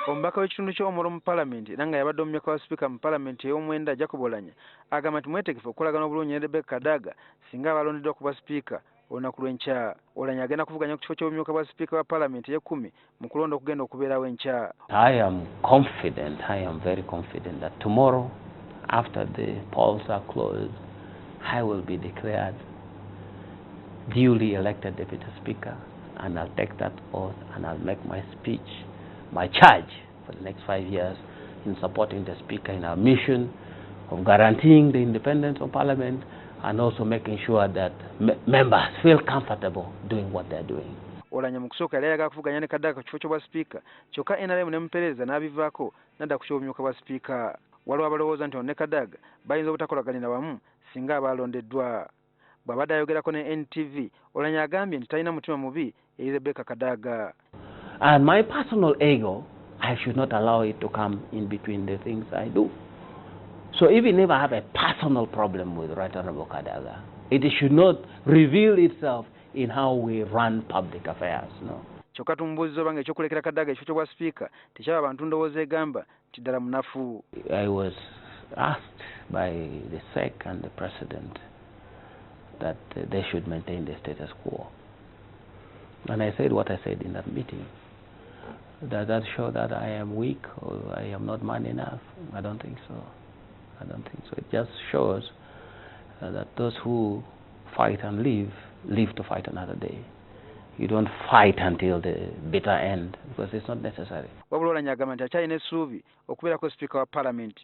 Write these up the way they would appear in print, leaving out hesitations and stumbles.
Omubaka w'ekitundu ky'omulimu mu palamenti era nga yabadde omumyuka wa sipiika mu palamenti ey'omwenda Oulanyah agamba nti mwetegefu okukolagana obulungi ne Rebecca Kadaga singa abalondeddwa okuba sipiika olunaku lw'enkya. Oulanyah agenda kuvuganya ku kifo ky'obumyuka bwa sipiika wa palamenti ey'ekkumi mu kulonda okugenda okubeerawo enkya. I am very confident that tomorrow, after the polls are closed, I will be declared duly elected Deputy Speaker, and I'll take that oath and I'll make my speech, my charge for the next 5 years in supporting the Speaker in our mission of guaranteeing the independence of Parliament and also making sure that members feel comfortable doing what they're doing. Oulanyah mu kusooka yali ayagala kuvuganya ne Kadaga ku kifo ky'obwa sipiika kyokka NRM n'emupeereza n'abivaako n'adda ku ky'obumyuka bwa sipiika. Waliwo abalowooza nti ono ne Kadaga bayinza obutakolaganira wamu singa abalondeddwa. Bw'abadde ayogerako ne NTV, Oulanyah agambye nti talina mutima mubi eri Rebecca Kadaga. And my personal ego, I should not allow it to come in between the things I do. So even if I have a personal problem with Right Honorable Kadaga, it should not reveal itself in how we run public affairs. No. Kyokka tumubuuzizza oba ng'ekyokulekera Kadaga ekifo ky'obwa sipiika tekyaba bantu ndowooza egamba nti ddala munafu. I was asked by the SEC and the President that they should maintain the status quo. And I said what I said in that meeting. Does that show that I am weak or I am not man enough? I don't think so. I don't think so. It just shows that those who fight and live to fight another day. You don't fight until the bitter end because it's not necessary. Oulanyah agamba nti akyalina essuubi okubeerako sipiika wa Parliament.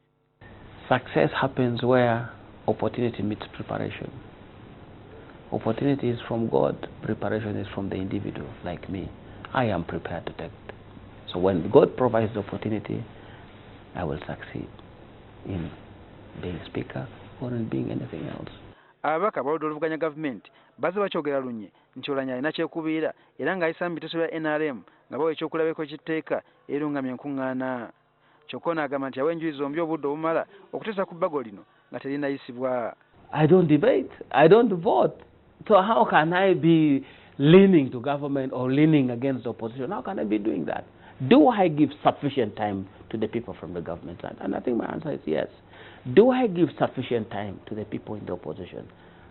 Success happens where opportunity meets preparation. Opportunity is from God, preparation is from the individual like me. I am prepared to take it. So when God provides the opportunity, I will succeed in being speaker or in being anything else. Ababaka abaludde oluvuganya gavumenti bazze bakyogera lunye nti Oulanyah alina kyekubiira era ng'ayisa mu biteeso bya NRM nga bawa ekyokulabako ekitteeka erungamya enkuŋŋaana. Kyokka ono agamba nti yawa enjuyi zombi obudde obumala okuteesa ku bbago lino nga terinayisibwa. I don't debate. I don't vote. So how can I be leaning to government or leaning against the opposition? How can I be doing that? Do I give sufficient time to the people from the government side? And I think my answer is yes. Do I give sufficient time to the people in the opposition?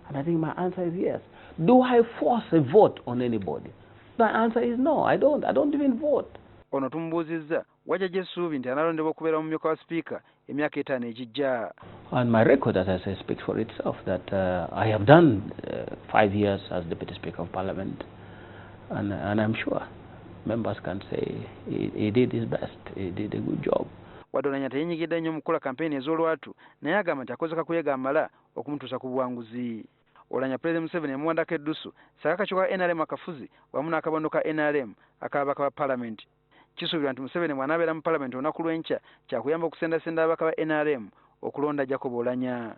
And I think my answer is yes. Do I force a vote on anybody? My answer is no, I don't. I don't even vote. Ono tumubuuzizza wajja essuubi nti analondebwa okubeera omumyuka wa sipiika emyaka 5 egijja. And my record, as I say, speaks for itself that I have done 5 years as Deputy Speaker of Parliament, and I'm sure members can say he did his best, he did a good job. Wadde Oulanyah teyinyigiddde nnyo mu kukola kampeyini ez'olwatu naye agamba nti akoze kakuyega amala okumutuusa ku buwanguzi. Oulanyah President Museveni yamuwandako eddusu sakakaco ka NRM akafuzi wamu n'akabondo ka NRM akababaka ba palamenti. Kisuubirwa nti Museveni bw'anaabeera mu palamenti olunaku lw'enkya kyakuyamba okusendasenda ababaka ba NRM okulonda Oulanyah.